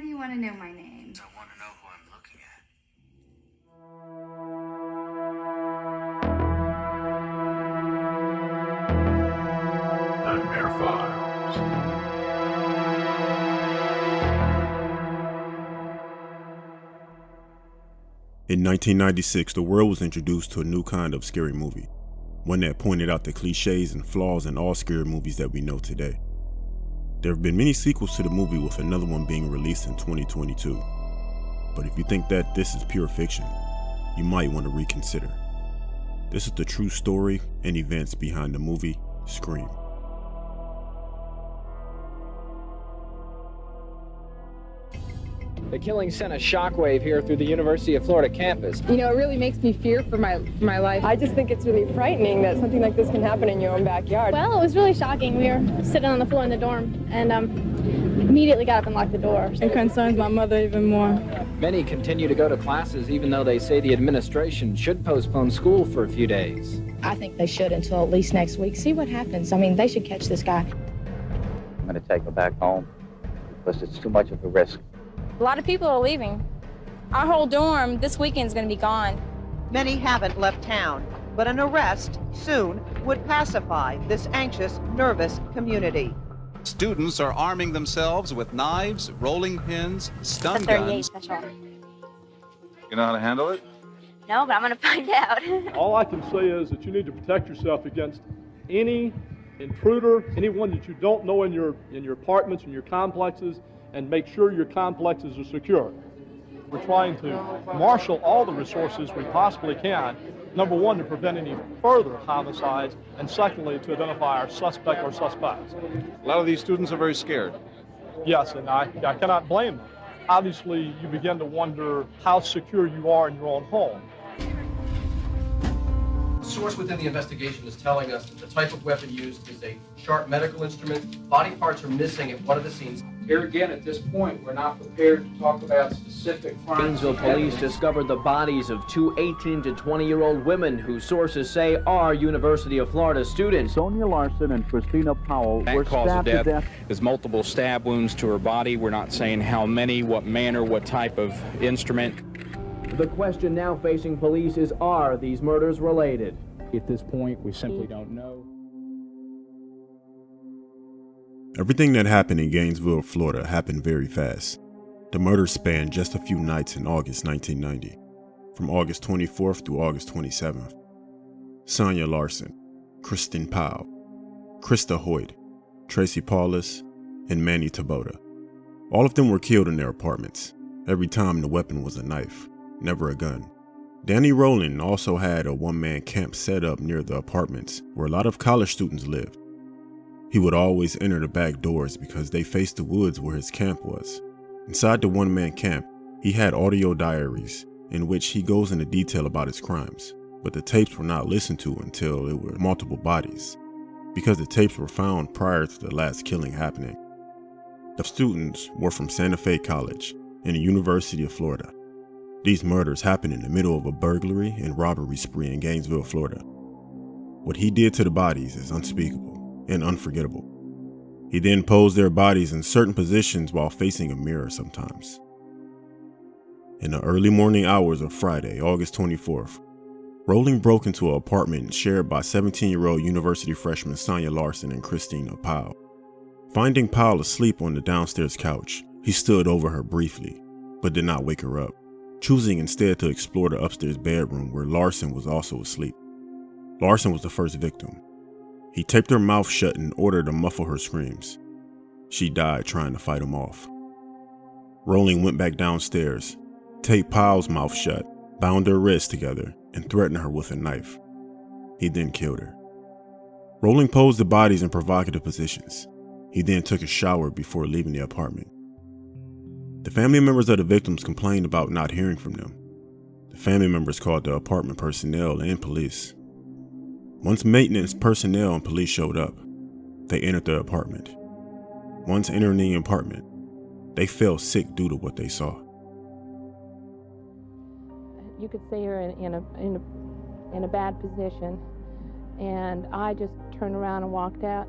do you want to know my name? I want to know who I'm looking at. Nightmare Files. In 1996, the world was introduced to a new kind of scary movie, one that pointed out the cliches and flaws in all scary movies that we know today. There have been many sequels to the movie, with another one being released in 2022. But if you think that this is pure fiction, you might want to reconsider. This is the true story and events behind the movie Scream. The killing sent a shockwave here through the University of Florida campus. You know, it really makes me fear for my life. I just think it's really frightening that something like this can happen in your own backyard. Well, it was really shocking. We were sitting on the floor in the dorm and immediately got up and locked the door. It concerns my mother even more. Many continue to go to classes even though they say the administration should postpone school for a few days. I think they should until at least next week. See what happens. I mean, they should catch this guy. I'm going to take her back home because it's too much of a risk. A lot of people are leaving. Our whole dorm this weekend's going to be gone. Many haven't left town, but an arrest soon would pacify this anxious, nervous community. Students are arming themselves with knives, rolling pins, stun guns. Special. You know how to handle it? No, but I'm going to find out. All I can say is that you need to protect yourself against any intruder, anyone that you don't know in your apartments and your complexes, and make sure your complexes are secure. We're trying to marshal all the resources we possibly can, number one, to prevent any further homicides, and secondly, to identify our suspect or suspects. A lot of these students are very scared. Yes, and I cannot blame them. Obviously, you begin to wonder how secure you are in your own home. A source within the investigation is telling us that the type of weapon used is a sharp medical instrument. Body parts are missing at one of the scenes. Here again, at this point, we're not prepared to talk about specific crimes. Gainesville police discovered the bodies of two 18 to 20-year-old women who sources say are University of Florida students. Sonia Larson and Christina Powell were stabbed to death. There's multiple stab wounds to her body. We're not saying how many, what manner, what type of instrument. The question now facing police is, are these murders related? At this point, we simply don't know. Everything that happened in Gainesville, Florida happened very fast. The murders spanned just a few nights in August 1990, from August 24th through August 27th. Sonia Larson, Christina Powell, Christa Hoyt, Tracy Paules, and Manny Taboada. All of them were killed in their apartments. Every time the weapon was a knife, never a gun. Danny Rowland also had a one-man camp set up near the apartments where a lot of college students lived. He would always enter the back doors because they faced the woods where his camp was. Inside the one-man camp, he had audio diaries in which he goes into detail about his crimes, but the tapes were not listened to until it were multiple bodies, because the tapes were found prior to the last killing happening. The students were from Santa Fe College and the University of Florida. These murders happened in the middle of a burglary and robbery spree in Gainesville, Florida. What he did to the bodies is unspeakable and unforgettable. He then posed their bodies in certain positions while facing a mirror sometimes. In the early morning hours of Friday, August 24th, Rowling broke into an apartment shared by 17-year-old university freshman Sonia Larson and Christina Powell. Finding Powell asleep on the downstairs couch, he stood over her briefly, but did not wake her up, choosing instead to explore the upstairs bedroom where Larson was also asleep. Larson was the first victim. He taped her mouth shut in order to muffle her screams. She died trying to fight him off. Rowling went back downstairs, taped Powell's mouth shut, bound her wrists together, and threatened her with a knife. He then killed her. Rowling posed the bodies in provocative positions. He then took a shower before leaving the apartment. The family members of the victims complained about not hearing from them. The family members called the apartment personnel and police. Once maintenance personnel and police showed up, they entered the apartment. Once entering the apartment, they fell sick due to what they saw. You could see her in a bad position, and I just turned around and walked out.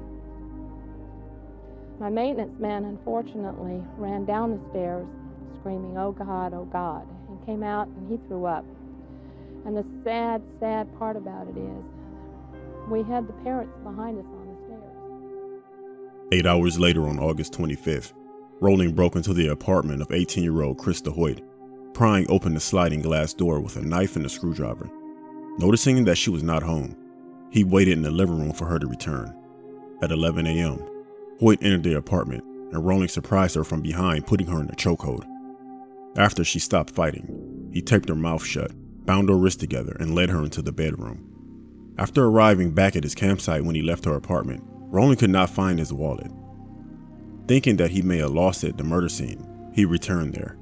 My maintenance man, unfortunately, ran down the stairs screaming, "Oh God, oh God," and came out and he threw up. And the sad, sad part about it is we had the parents behind us on the stairs. 8 hours later, on August 25th, Rowling broke into the apartment of 18-year-old Christa Hoyt, prying open the sliding glass door with a knife and a screwdriver. Noticing that she was not home, he waited in the living room for her to return. At 11 a.m., Hoyt entered the apartment, and Rowling surprised her from behind, putting her in a chokehold. After she stopped fighting, he taped her mouth shut, bound her wrists together, and led her into the bedroom. After arriving back at his campsite when he left her apartment, Rowling could not find his wallet. Thinking that he may have lost it at the murder scene, he returned there,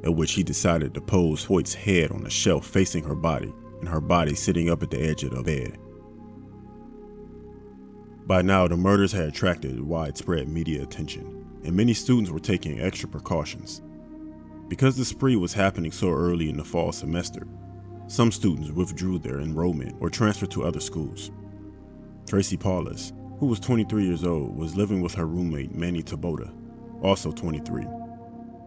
at which he decided to pose Hoyt's head on a shelf facing her body, and her body sitting up at the edge of the bed. By now, the murders had attracted widespread media attention, and many students were taking extra precautions. Because the spree was happening so early in the fall semester, some students withdrew their enrollment or transferred to other schools. Tracy Paules, who was 23 years old, was living with her roommate Manny Taboada, also 23.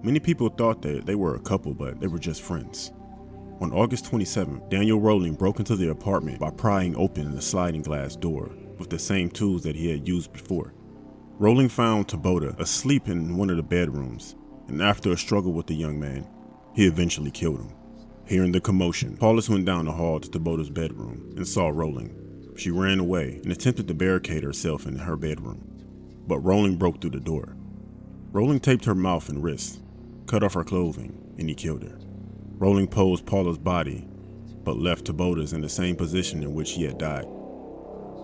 Many people thought that they were a couple, but they were just friends. On August 27th, Daniel Rowling broke into the apartment by prying open the sliding glass door with the same tools that he had used before. Rowling found Taboada asleep in one of the bedrooms, and after a struggle with the young man, he eventually killed him. Hearing the commotion, Paules went down the hall to Taboada's bedroom and saw Rowling. She ran away and attempted to barricade herself in her bedroom, but Rowling broke through the door. Rowling taped her mouth and wrists, cut off her clothing, and he killed her. Rowling posed Paula's body, but left Taboada's in the same position in which he had died.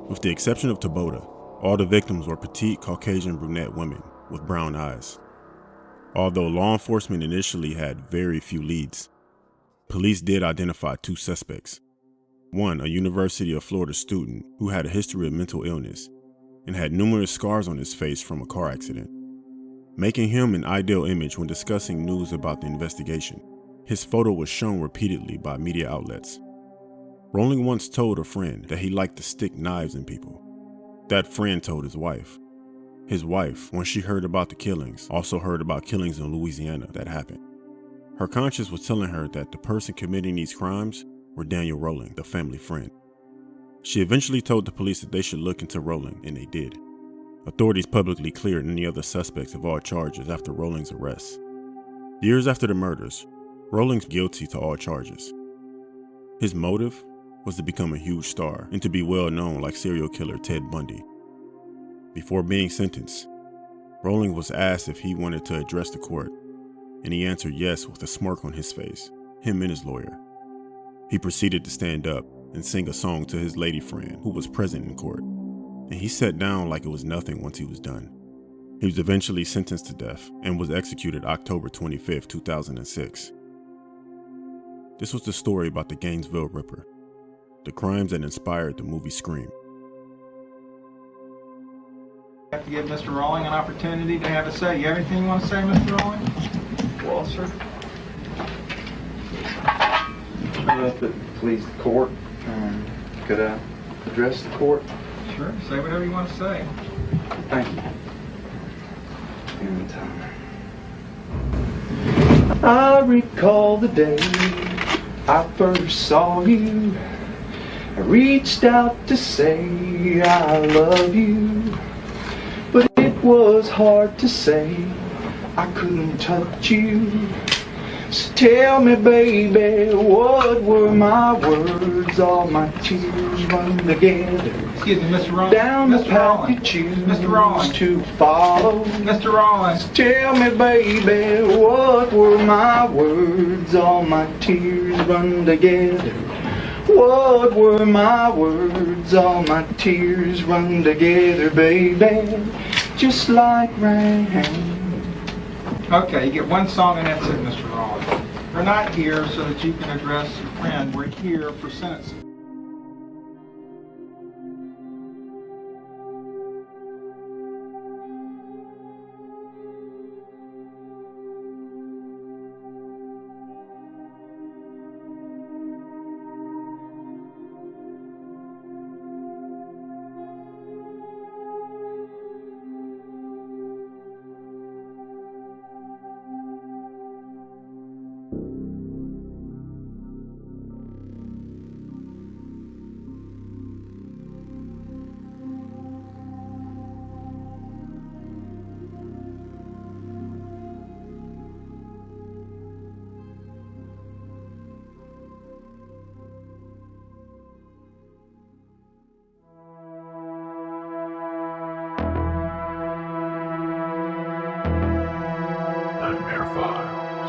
With the exception of Taboada, all the victims were petite Caucasian brunette women with brown eyes. Although law enforcement initially had very few leads, police did identify two suspects. One, a University of Florida student who had a history of mental illness and had numerous scars on his face from a car accident, making him an ideal image when discussing news about the investigation. His photo was shown repeatedly by media outlets. Rowling once told a friend that he liked to stick knives in people. That friend told his wife. His wife, when she heard about the killings, also heard about killings in Louisiana that happened. Her conscience was telling her that the person committing these crimes were Daniel Rowling, the family friend. She eventually told the police that they should look into Rowling, and they did. Authorities publicly cleared any other suspects of all charges after Rowling's arrest. Years after the murders, Rowling's guilty to all charges. His motive was to become a huge star and to be well known like serial killer Ted Bundy. Before being sentenced, Rowling was asked if he wanted to address the court, and he answered yes with a smirk on his face, him and his lawyer. He proceeded to stand up and sing a song to his lady friend who was present in court, and he sat down like it was nothing once he was done. He was eventually sentenced to death and was executed October 25, 2006. This was the story about the Gainesville Ripper, the crimes that inspired the movie Scream. I have to give Mr. Rowling an opportunity to have a say. You have anything you want to say, Mr. Rowling? Well, sir. If it please the court, could I address the court? Sure, say whatever you want to say. Thank you. And I recall the day I first saw you. I reached out to say I love you, but it was hard to say. I couldn't touch you. So tell me, baby, what were my words? All my tears run together. Excuse me, Mr. Rowling. Down the path you choose Mr. Rowling. to follow. Mr. Rowling. So tell me, baby, what were my words? All my tears run together. What were my words? All my tears run together, baby, just like rain. Okay, you get one song and that's it, Mr. Rowling. We're not here so that you can address your friend. We're here for sentencing.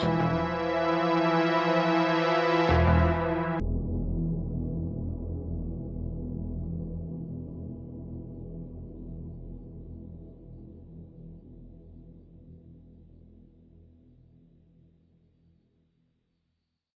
Files.